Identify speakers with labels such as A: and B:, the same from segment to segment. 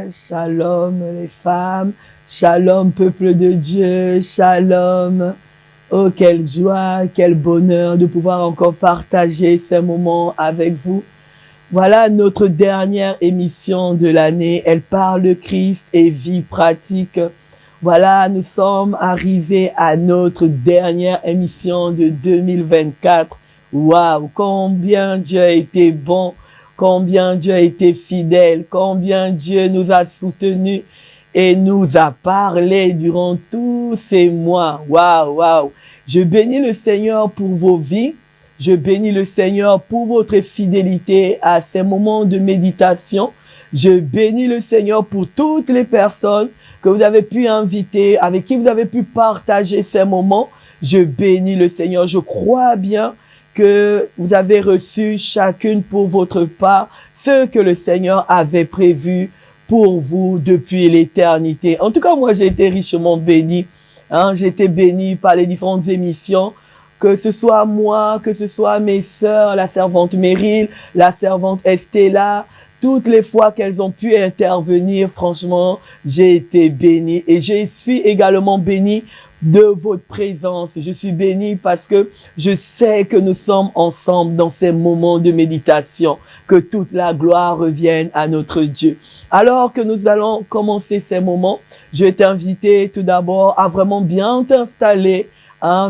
A: shalom les femmes, shalom peuple de Dieu, shalom. Oh, quelle joie, quel bonheur de pouvoir encore partager ces moments avec vous. Voilà notre dernière émission de l'année. Elle parle de Christ et vie pratique. Voilà, nous sommes arrivés à notre dernière émission de 2024. Waouh, combien Dieu a été bon, combien Dieu a été fidèle, combien Dieu nous a soutenus et nous a parlé durant tous ces mois. Waouh, waouh. Je bénis le Seigneur pour vos vies. Je bénis le Seigneur pour votre fidélité à ces moments de méditation. Je bénis le Seigneur pour toutes les personnes que vous avez pu inviter, avec qui vous avez pu partager ces moments. Je bénis le Seigneur. Je crois bien que vous avez reçu chacune pour votre part ce que le Seigneur avait prévu pour vous depuis l'éternité. En tout cas, moi, j'ai été richement béni. J'ai été béni par les différentes émissions. Que ce soit moi, que ce soit mes sœurs, la servante Meryl, la servante Estella, toutes les fois qu'elles ont pu intervenir, franchement, j'ai été béni. Et je suis également béni de votre présence. Je suis béni parce que je sais que nous sommes ensemble dans ces moments de méditation. Que toute la gloire revienne à notre Dieu. Alors que nous allons commencer ces moments, je vais t'inviter tout d'abord à vraiment bien t'installer.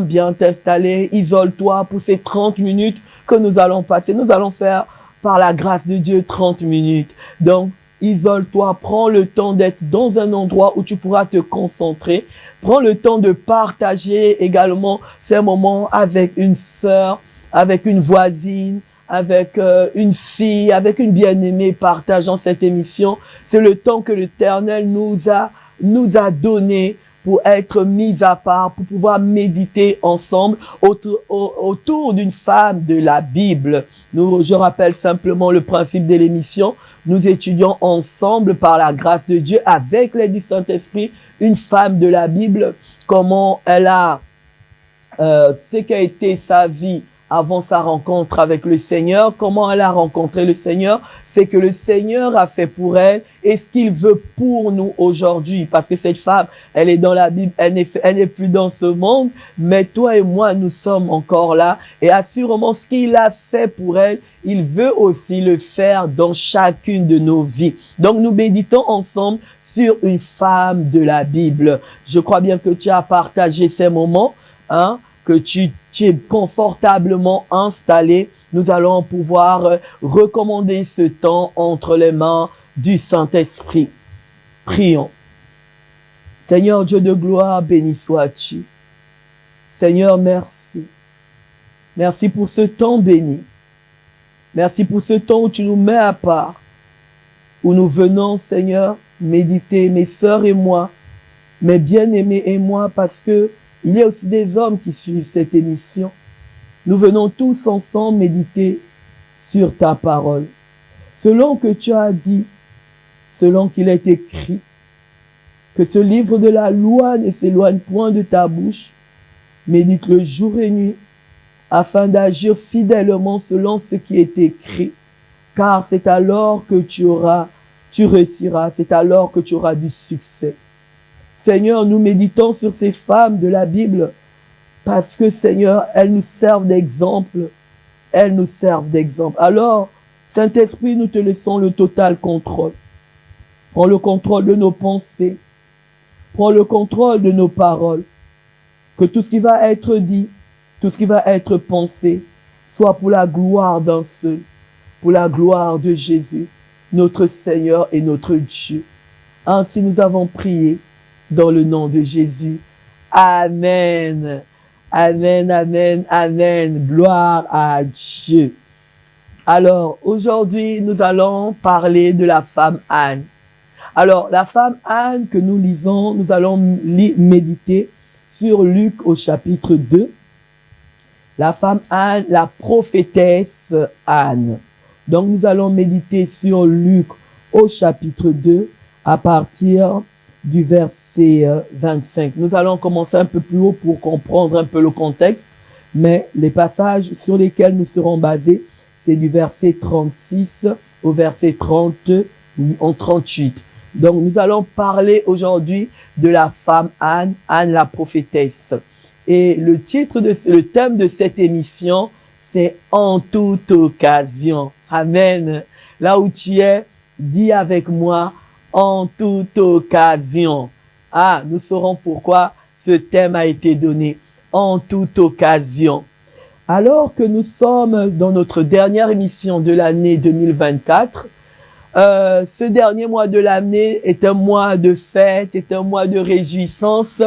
A: Bien t'installer, isole-toi pour ces 30 minutes que nous allons passer. Nous allons faire, par la grâce de Dieu, 30 minutes. Donc, isole-toi, prends le temps d'être dans un endroit où tu pourras te concentrer. Prends le temps de partager également ces moments avec une sœur, avec une voisine, avec une fille, avec une bien-aimée partageant cette émission. C'est le temps que l'Éternel nous a donné pour être mis à part, pour pouvoir méditer ensemble autour d'une femme de la Bible. Je rappelle simplement le principe de l'émission. Nous étudions ensemble, par la grâce de Dieu, avec l'aide du Saint-Esprit, une femme de la Bible, comment elle a, ce qu'a été sa vie avant sa rencontre avec le Seigneur, comment elle a rencontré le Seigneur, c'est que le Seigneur a fait pour elle et ce qu'il veut pour nous aujourd'hui. Parce que cette femme, elle est dans la Bible, elle n'est plus dans ce monde, mais toi et moi, nous sommes encore là. Et assurément, ce qu'il a fait pour elle, il veut aussi le faire dans chacune de nos vies. Donc, nous méditons ensemble sur une femme de la Bible. Je crois bien que tu as partagé ces moments, que tu es confortablement installé. Nous allons pouvoir recommander ce temps entre les mains du Saint-Esprit. Prions. Seigneur Dieu de gloire, béni sois-tu. Seigneur, merci. Merci pour ce temps béni. Merci pour ce temps où tu nous mets à part, où nous venons, Seigneur, méditer, mes sœurs et moi, mes bien-aimés et moi, parce que il y a aussi des hommes qui suivent cette émission. Nous venons tous ensemble méditer sur ta parole. Selon que tu as dit, selon qu'il est écrit, que ce livre de la loi ne s'éloigne point de ta bouche, médite le jour et nuit, afin d'agir fidèlement selon ce qui est écrit. Car c'est alors que tu réussiras, c'est alors que tu auras du succès. Seigneur, nous méditons sur ces femmes de la Bible parce que, Seigneur, elles nous servent d'exemple. Elles nous servent d'exemple. Alors, Saint-Esprit, nous te laissons le total contrôle. Prends le contrôle de nos pensées. Prends le contrôle de nos paroles. Que tout ce qui va être dit, tout ce qui va être pensé, soit pour la gloire d'un seul, pour la gloire de Jésus, notre Seigneur et notre Dieu. Ainsi nous avons prié. Dans le nom de Jésus. Amen. Amen, amen, amen. Gloire à Dieu. Alors, aujourd'hui, nous allons parler de la femme Anne. Alors, la femme Anne que nous lisons, nous allons méditer sur Luc au chapitre 2. La femme Anne, la prophétesse Anne. Donc, nous allons méditer sur Luc au chapitre 2 à partir du verset 25. Nous allons commencer un peu plus haut pour comprendre un peu le contexte, mais les passages sur lesquels nous serons basés, c'est du verset 36 au verset 38. Donc, nous allons parler aujourd'hui de la femme Anne, Anne la prophétesse. Et le thème de cette émission, c'est « En toute occasion ». Amen. Là où tu es, dis avec moi « En toute occasion ». Ah, nous saurons pourquoi ce thème a été donné « En toute occasion ». Alors que nous sommes dans notre dernière émission de l'année 2024, ce dernier mois de l'année est un mois de fête, est un mois de réjouissance.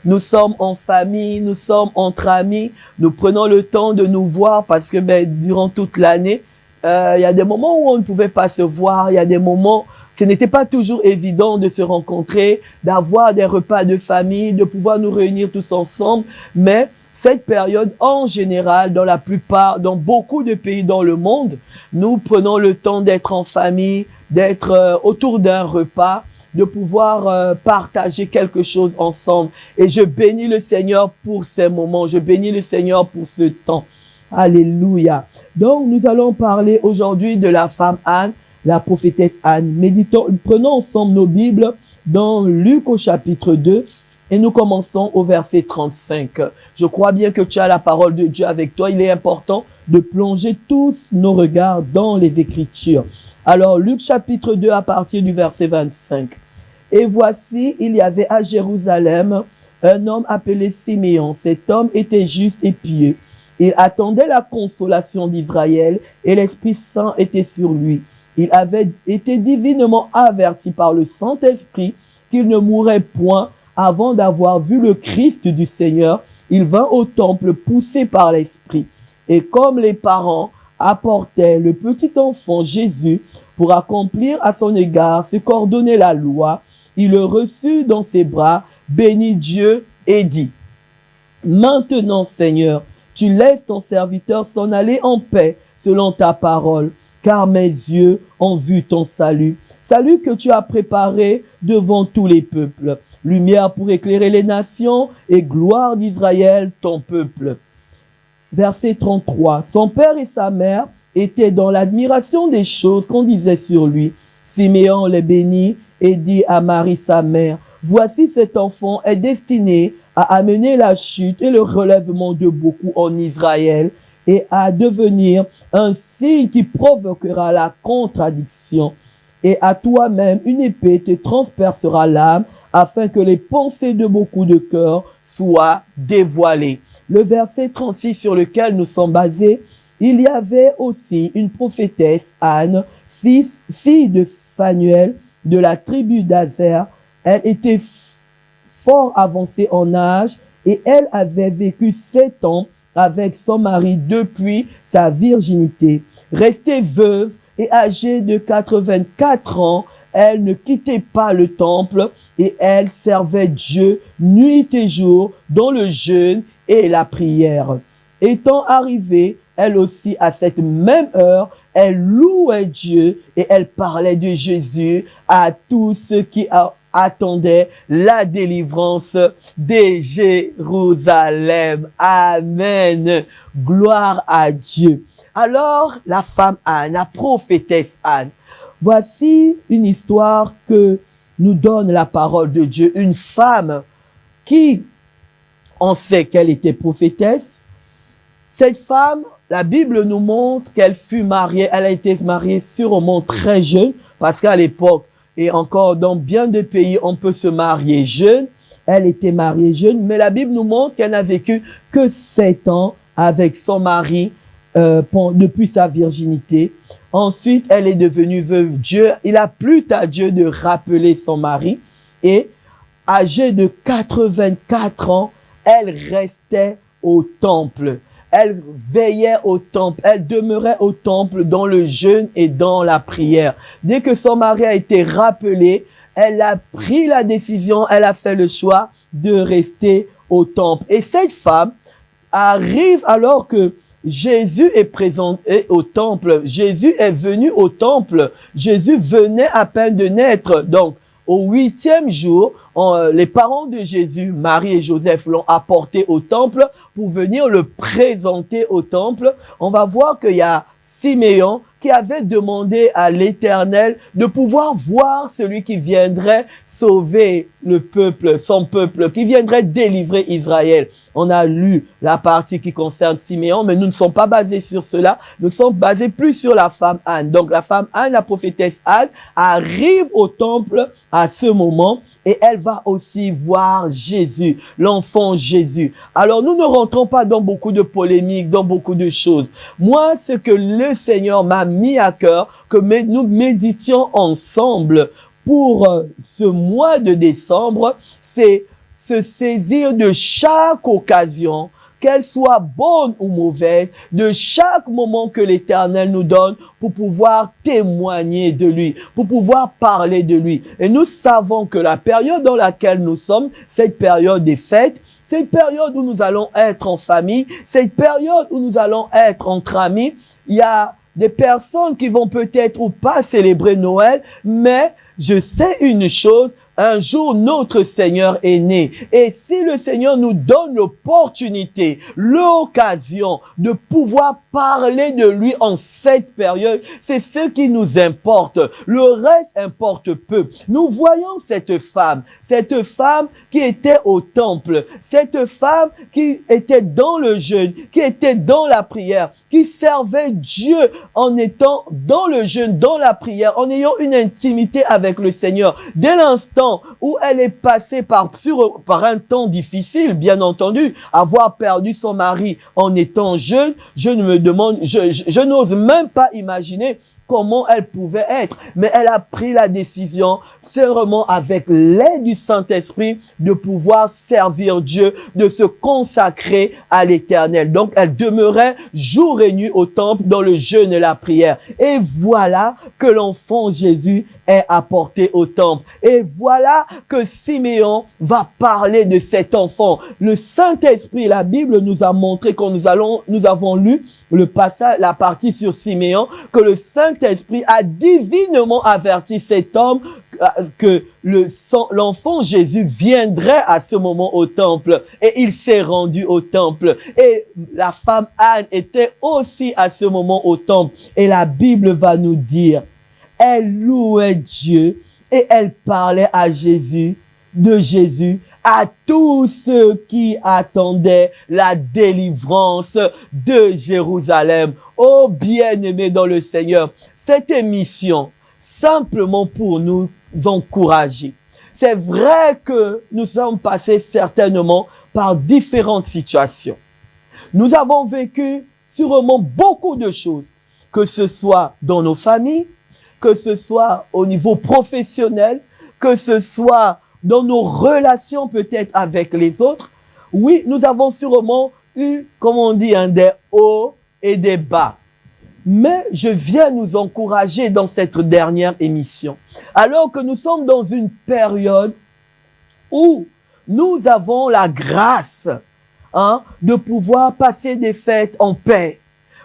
A: Nous sommes en famille, nous sommes entre amis, nous prenons le temps de nous voir parce que durant toute l'année, il y a des moments où on ne pouvait pas se voir, il y a des moments, ce n'était pas toujours évident de se rencontrer, d'avoir des repas de famille, de pouvoir nous réunir tous ensemble, mais cette période, en général, dans beaucoup de pays dans le monde, nous prenons le temps d'être en famille, d'être autour d'un repas, de pouvoir partager quelque chose ensemble. Et je bénis le Seigneur pour ces moments. Je bénis le Seigneur pour ce temps. Alléluia. Donc, nous allons parler aujourd'hui de la femme Anne, la prophétesse Anne. Prenons ensemble nos Bibles dans Luc au chapitre 2. Et nous commençons au verset 35. Je crois bien que tu as la parole de Dieu avec toi. Il est important de plonger tous nos regards dans les Écritures. Alors, Luc chapitre 2 à partir du verset 25. Et voici, il y avait à Jérusalem un homme appelé Siméon. Cet homme était juste et pieux. Il attendait la consolation d'Israël et l'Esprit Saint était sur lui. Il avait été divinement averti par le Saint-Esprit qu'il ne mourrait point avant d'avoir vu le Christ du Seigneur. Il vint au temple poussé par l'Esprit. Et comme les parents apportaient le petit enfant Jésus pour accomplir à son égard ce qu'ordonnait la loi, il le reçut dans ses bras, bénit Dieu et dit: Maintenant, Seigneur, tu laisses ton serviteur s'en aller en paix selon ta parole, car mes yeux ont vu ton salut. Salut que tu as préparé devant tous les peuples, lumière pour éclairer les nations et gloire d'Israël, ton peuple. Verset 33. Son père et sa mère étaient dans l'admiration des choses qu'on disait sur lui. Siméon les bénit et dit à Marie sa mère: Voici cet enfant est destiné à amener la chute et le relèvement de beaucoup en Israël et à devenir un signe qui provoquera la contradiction. Et à toi-même une épée te transpercera l'âme, afin que les pensées de beaucoup de cœurs soient dévoilées. Le verset 36 sur lequel nous sommes basés: il y avait aussi une prophétesse, Anne, fille de Phanuel, de la tribu d'Azer. Elle était fort avancée en âge et elle avait vécu 7 ans avec son mari depuis sa virginité. Restée veuve et âgée de 84 ans, elle ne quittait pas le temple et elle servait Dieu nuit et jour dans le jeûne et la prière. Étant arrivée, elle aussi, à cette même heure, elle louait Dieu et elle parlait de Jésus à tous ceux qui attendaient la délivrance de Jérusalem. Amen. Gloire à Dieu. Alors, la femme Anne, la prophétesse Anne, voici une histoire que nous donne la parole de Dieu. Une femme qui, on sait qu'elle était prophétesse. Cette femme, la Bible nous montre qu'elle fut mariée. Elle a été mariée sûrement très jeune, parce qu'à l'époque, et encore dans bien de pays, on peut se marier jeune. Elle était mariée jeune, mais la Bible nous montre qu'elle n'a vécu que 7 ans avec son mari depuis sa virginité. Ensuite, elle est devenue veuve. Il a plu à Dieu de rappeler son mari. Et âgée de 84 ans, elle restait au temple. Elle veillait au temple, elle demeurait au temple dans le jeûne et dans la prière. Dès que son mari a été rappelé, elle a pris la décision, elle a fait le choix de rester au temple. Et cette femme arrive alors que Jésus est présent au temple. Jésus est venu au temple. Jésus venait à peine de naître. Donc, au 8e jour, les parents de Jésus, Marie et Joseph, l'ont apporté au temple pour venir le présenter au temple. On va voir qu'il y a Siméon qui avait demandé à l'Éternel de pouvoir voir celui qui viendrait sauver le peuple, son peuple, qui viendrait délivrer Israël. On a lu la partie qui concerne Siméon, mais nous ne sommes pas basés sur cela. Nous sommes basés plus sur la femme Anne. Donc la femme Anne, la prophétesse Anne, arrive au temple à ce moment et elle va aussi voir Jésus, l'enfant Jésus. Alors nous ne rentrons pas dans beaucoup de polémiques, dans beaucoup de choses. Moi, ce que le Seigneur m'a mis à cœur, que nous méditions ensemble pour ce mois de décembre, c'est se saisir de chaque occasion, qu'elle soit bonne ou mauvaise, de chaque moment que l'Éternel nous donne pour pouvoir témoigner de lui, pour pouvoir parler de lui. Et nous savons que la période dans laquelle nous sommes, cette période des fêtes, cette période où nous allons être en famille, cette période où nous allons être entre amis, il y a des personnes qui vont peut-être ou pas célébrer Noël, mais je sais une chose, un jour, notre Seigneur est né. Et si le Seigneur nous donne l'opportunité, l'occasion de pouvoir parler de lui en cette période, c'est ce qui nous importe. Le reste importe peu. Nous voyons cette femme qui était au temple, cette femme qui était dans le jeûne, qui était dans la prière, qui servait Dieu en étant dans le jeûne, dans la prière, en ayant une intimité avec le Seigneur. Dès l'instant où elle est passée par un temps difficile, bien entendu, avoir perdu son mari en étant jeune, je n'ose même pas imaginer comment elle pouvait être. Mais elle a pris la décision, c'est vraiment avec l'aide du Saint-Esprit, de pouvoir servir Dieu, de se consacrer à l'Éternel. Donc, elle demeurait jour et nuit au temple dans le jeûne et la prière. Et voilà que l'enfant Jésus est apporté au temple. Et voilà que Siméon va parler de cet enfant. Le Saint-Esprit, la Bible nous a montré, quand nous avons lu le passage, la partie sur Siméon, que le Saint-Esprit a divinement averti cet homme que l'enfant Jésus viendrait à ce moment au temple, et il s'est rendu au temple. Et la femme Anne était aussi à ce moment au temple. Et la Bible va nous dire, elle louait Dieu et elle parlait à Jésus, de Jésus, à tous ceux qui attendaient la délivrance de Jérusalem. Oh bien-aimés dans le Seigneur, cette émission, simplement pour nous encourager. C'est vrai que nous sommes passés certainement par différentes situations. Nous avons vécu sûrement beaucoup de choses, que ce soit dans nos familles, que ce soit au niveau professionnel, que ce soit dans nos relations peut-être avec les autres. Oui, nous avons sûrement eu, comme on dit, des hauts et des bas. Mais je viens nous encourager dans cette dernière émission. Alors que nous sommes dans une période où nous avons la grâce de pouvoir passer des fêtes en paix,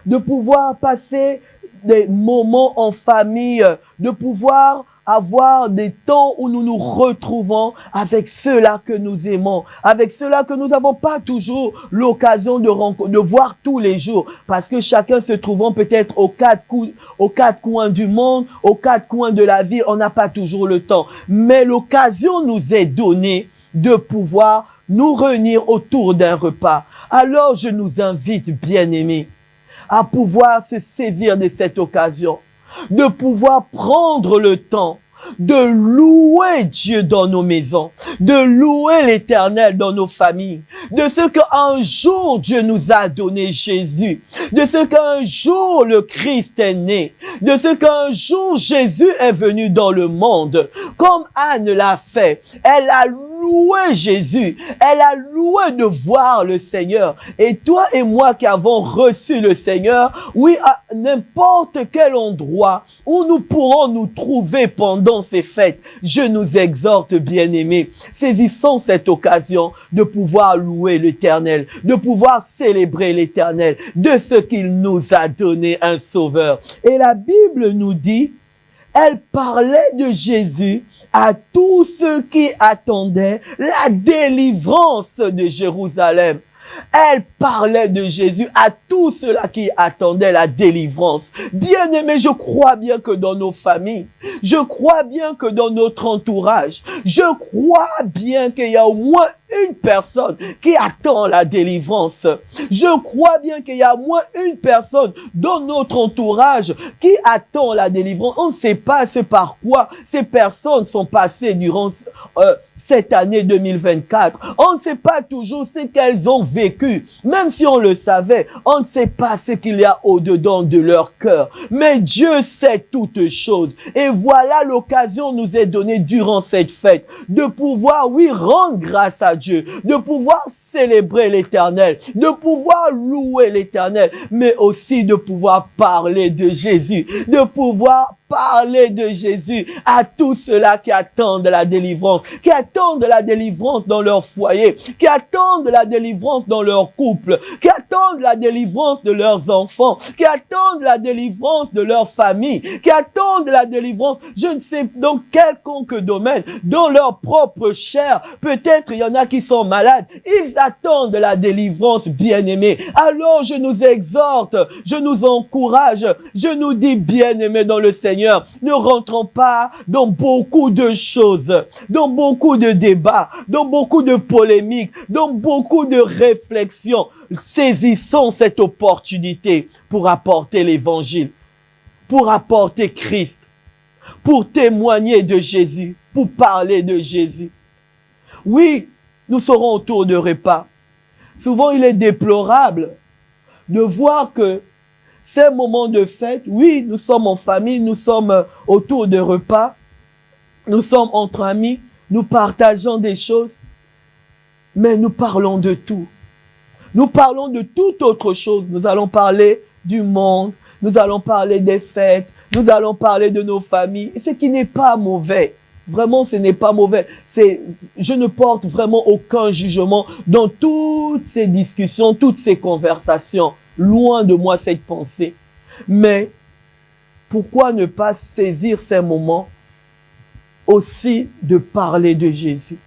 A: de pouvoir passer des moments en famille, de pouvoir avoir des temps où nous nous retrouvons avec ceux-là que nous aimons, avec ceux-là que nous n'avons pas toujours l'occasion de voir tous les jours, parce que chacun se trouvant peut-être aux quatre coins du monde, aux quatre coins de la vie, on n'a pas toujours le temps. Mais l'occasion nous est donnée de pouvoir nous réunir autour d'un repas. Alors je nous invite, bien-aimés, à pouvoir se saisir de cette occasion, de pouvoir prendre le temps de louer Dieu dans nos maisons, de louer l'Éternel dans nos familles, de ce qu'un jour Dieu nous a donné Jésus, de ce qu'un jour le Christ est né, de ce qu'un jour Jésus est venu dans le monde, comme Anne l'a fait. Elle a loué Jésus, elle a loué de voir le Seigneur. Et toi et moi qui avons reçu le Seigneur, oui, à n'importe quel endroit où nous pourrons nous trouver pendant ces fêtes, je nous exhorte, bien-aimés, saisissons cette occasion de pouvoir louer l'Éternel, de pouvoir célébrer l'Éternel, de ce qu'il nous a donné un sauveur. Et la Bible nous dit, elle parlait de Jésus à tous ceux qui attendaient la délivrance de Jérusalem. Elle parlait de Jésus à tous ceux-là qui attendaient la délivrance. Bien-aimés, je crois bien que dans nos familles, je crois bien que dans notre entourage, je crois bien qu'il y a au moins une personne qui attend la délivrance. Je crois bien qu'il y a au moins une personne dans notre entourage qui attend la délivrance. On ne sait pas ce par quoi ces personnes sont passées durant cette année 2024. On ne sait pas toujours ce qu'elles ont vécu. Même si on le savait, on ne sait pas ce qu'il y a au-dedans de leur cœur. Mais Dieu sait toutes choses. Et voilà, l'occasion nous est donnée durant cette fête de pouvoir, oui, rendre grâce à Dieu, de pouvoir célébrer l'Éternel, de pouvoir louer l'Éternel, mais aussi de pouvoir parler de Jésus, de pouvoir parler de Jésus à tous ceux-là qui attendent la délivrance, qui attendent la délivrance dans leur foyer, qui attendent la délivrance dans leur couple, qui attendent la délivrance de leurs enfants, qui attendent la délivrance de leur famille, qui attendent la délivrance, je ne sais, dans quelconque domaine, dans leur propre chair. Peut-être il y en a qui sont malades, ils attendent la délivrance, bien-aimés. Alors je nous exhorte, je nous encourage, je nous dis, bien-aimés dans le Seigneur, ne rentrons pas dans beaucoup de choses, dans beaucoup de débats, dans beaucoup de polémiques, dans beaucoup de réflexions. Saisissons cette opportunité pour apporter l'évangile, pour apporter Christ, pour témoigner de Jésus, pour parler de Jésus. Oui, nous serons autour de repas. Souvent, il est déplorable de voir que ces moments de fête, oui, nous sommes en famille, nous sommes autour de repas, nous sommes entre amis, nous partageons des choses, mais nous parlons de tout. Nous parlons de toute autre chose. Nous allons parler du monde, nous allons parler des fêtes, nous allons parler de nos familles, ce qui n'est pas mauvais. Vraiment, ce n'est pas mauvais. Je ne porte vraiment aucun jugement dans toutes ces discussions, toutes ces conversations. Loin de moi cette pensée. Mais pourquoi ne pas saisir ces moments aussi de parler de Jésus?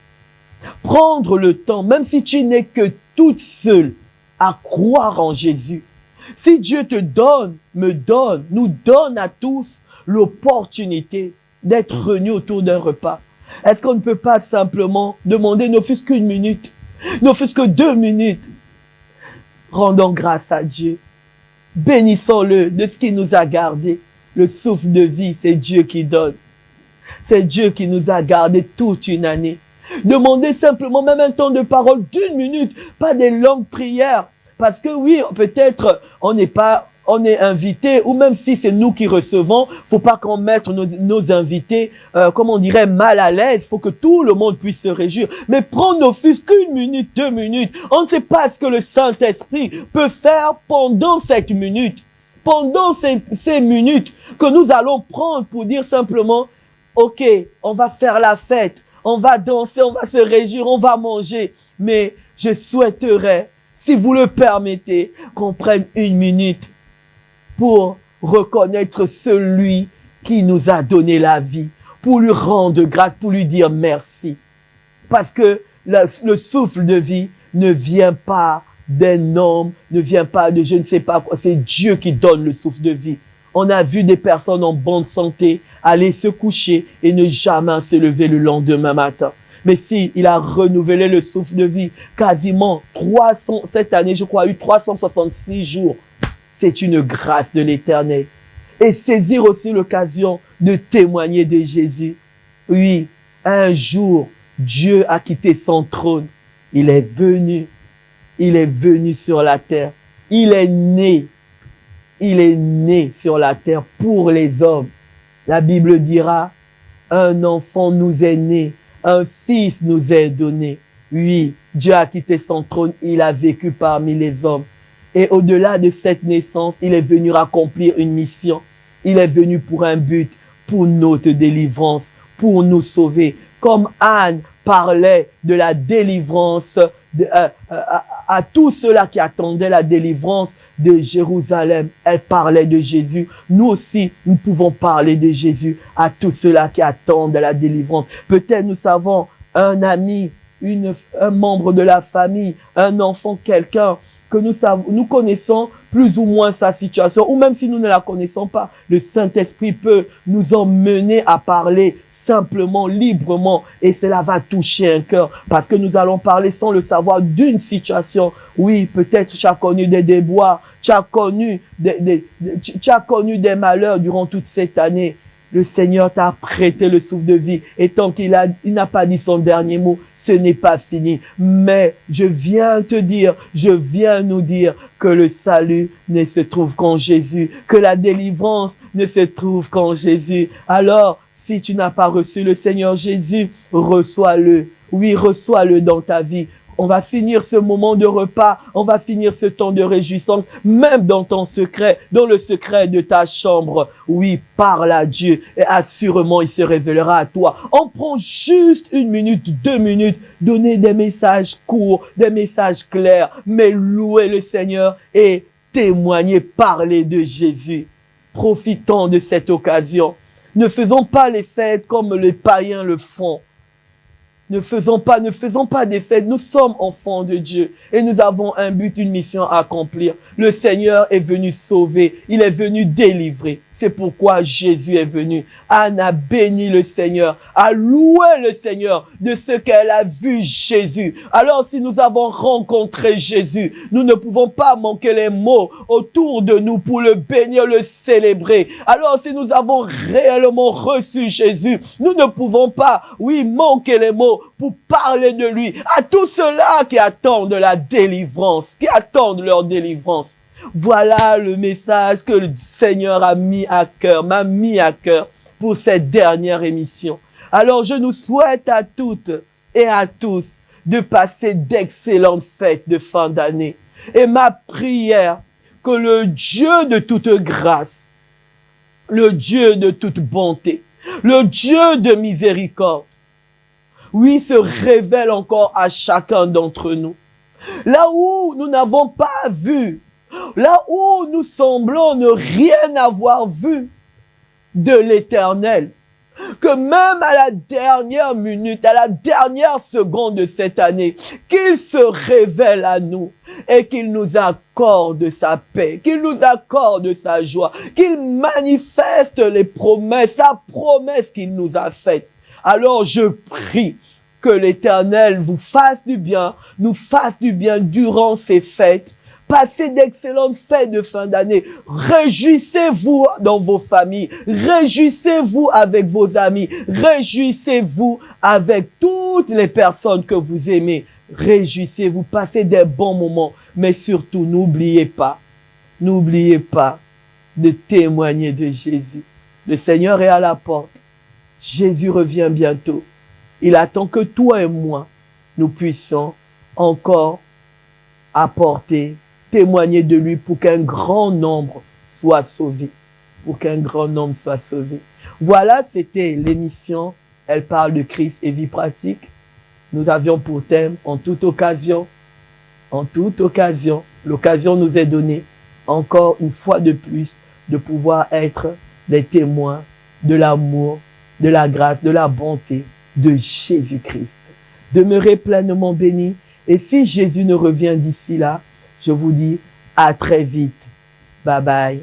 A: Prendre le temps, même si tu n'es que toute seule, à croire en Jésus. Si Dieu te donne, me donne, nous donne à tous l'opportunité d'être réunis autour d'un repas, est-ce qu'on ne peut pas simplement demander, ne fût-ce qu'une minute, ne fût-ce que 2 minutes, rendons grâce à Dieu. Bénissons-le de ce qu'il nous a gardé. Le souffle de vie, c'est Dieu qui donne. C'est Dieu qui nous a gardé toute une année. Demandez simplement même un temps de parole d'1 minute, pas des longues prières. Parce que oui, peut-être on est invité, ou même si c'est nous qui recevons, faut pas qu'on mette nos invités, comme on dirait, mal à l'aise. Faut que tout le monde puisse se réjouir. Mais prendre nos fût-ce qu'1 minute, 2 minutes. On ne sait pas ce que le Saint-Esprit peut faire pendant cette minute. Pendant ces minutes que nous allons prendre pour dire simplement, ok, on va faire la fête, on va danser, on va se réjouir, on va manger. Mais je souhaiterais, si vous le permettez, qu'on prenne 1 minute pour reconnaître celui qui nous a donné la vie, pour lui rendre grâce, pour lui dire merci. Parce que le souffle de vie ne vient pas d'un homme, ne vient pas de je ne sais pas quoi, c'est Dieu qui donne le souffle de vie. On a vu des personnes en bonne santé aller se coucher et ne jamais se lever le lendemain matin. Mais si il a renouvelé le souffle de vie, quasiment 300, cette année, je crois, eu 366 jours. C'est une grâce de l'Éternel. Et saisir aussi l'occasion de témoigner de Jésus. Oui, un jour, Dieu a quitté son trône. Il est venu sur la terre. Il est né sur la terre pour les hommes. La Bible dira, un enfant nous est né, un fils nous est donné. Oui, Dieu a quitté son trône, il a vécu parmi les hommes. Et au-delà de cette naissance, il est venu accomplir une mission. Il est venu pour un but, pour notre délivrance, pour nous sauver. Comme Anne parlait de la délivrance à tous ceux-là qui attendaient la délivrance de Jérusalem. Elle parlait de Jésus. Nous aussi, nous pouvons parler de Jésus à tous ceux-là qui attendent la délivrance. Peut-être nous savons un ami un membre de la famille, un enfant, quelqu'un que nous connaissons plus ou moins sa situation, ou même si nous ne la connaissons pas, le Saint-Esprit peut nous emmener à parler simplement, librement, et cela va toucher un cœur, parce que nous allons parler sans le savoir d'une situation. Oui, peut-être tu as connu des déboires, tu as connu des malheurs durant toute cette année. Le Seigneur t'a prêté le souffle de vie, et tant qu'il n'a pas dit son dernier mot, ce n'est pas fini. Mais je viens te dire, je viens nous dire que le salut ne se trouve qu'en Jésus, que la délivrance ne se trouve qu'en Jésus. Alors, si tu n'as pas reçu le Seigneur Jésus, reçois-le. Oui, reçois-le dans ta vie. On va finir ce moment de repas, on va finir ce temps de réjouissance, même dans ton secret, dans le secret de ta chambre. Oui, parle à Dieu et assurément il se révélera à toi. On prend juste 1 minute, 2 minutes, donner des messages courts, des messages clairs, mais louer le Seigneur et témoigner, parler de Jésus. Profitons de cette occasion. Ne faisons pas les fêtes comme les païens le font. Ne faisons pas des fêtes. Nous sommes enfants de Dieu et nous avons un but, une mission à accomplir. Le Seigneur est venu sauver. Il est venu délivrer. C'est pourquoi Jésus est venu. Anne a béni le Seigneur, a loué le Seigneur de ce qu'elle a vu Jésus. Alors si nous avons rencontré Jésus, nous ne pouvons pas manquer les mots autour de nous pour le bénir, le célébrer. Alors si nous avons réellement reçu Jésus, nous ne pouvons pas, oui, manquer les mots pour parler de lui à tous ceux-là qui attendent la délivrance, qui attendent leur délivrance. Voilà le message que le Seigneur m'a mis à cœur pour cette dernière émission. Alors je nous souhaite à toutes et à tous de passer d'excellentes fêtes de fin d'année. Et ma prière, que le Dieu de toute grâce, le Dieu de toute bonté, le Dieu de miséricorde, oui, se révèle encore à chacun d'entre nous. Là où nous n'avons pas vu, là où nous semblons ne rien avoir vu de l'Éternel, que même à la dernière minute, à la dernière seconde de cette année, qu'il se révèle à nous et qu'il nous accorde sa paix, qu'il nous accorde sa joie, qu'il manifeste les promesses, sa promesse qu'il nous a faite. Alors je prie que l'Éternel vous fasse du bien, nous fasse du bien durant ces fêtes. Passez d'excellentes fêtes de fin d'année. Réjouissez-vous dans vos familles. Réjouissez-vous avec vos amis. Réjouissez-vous avec toutes les personnes que vous aimez. Réjouissez-vous. Passez des bons moments. Mais surtout, n'oubliez pas de témoigner de Jésus. Le Seigneur est à la porte. Jésus revient bientôt. Il attend que toi et moi, nous puissions encore apporter, témoigner de lui pour qu'un grand nombre soit sauvé. Pour qu'un grand nombre soit sauvé. Voilà, c'était l'émission « Elle parle de Christ et vie pratique ». Nous avions pour thème, en toute occasion, l'occasion nous est donnée, encore une fois de plus, de pouvoir être des témoins de l'amour, de la grâce, de la bonté de Jésus-Christ. Demeurez pleinement bénis. Et si Jésus ne revient d'ici là, je vous dis à très vite. Bye bye.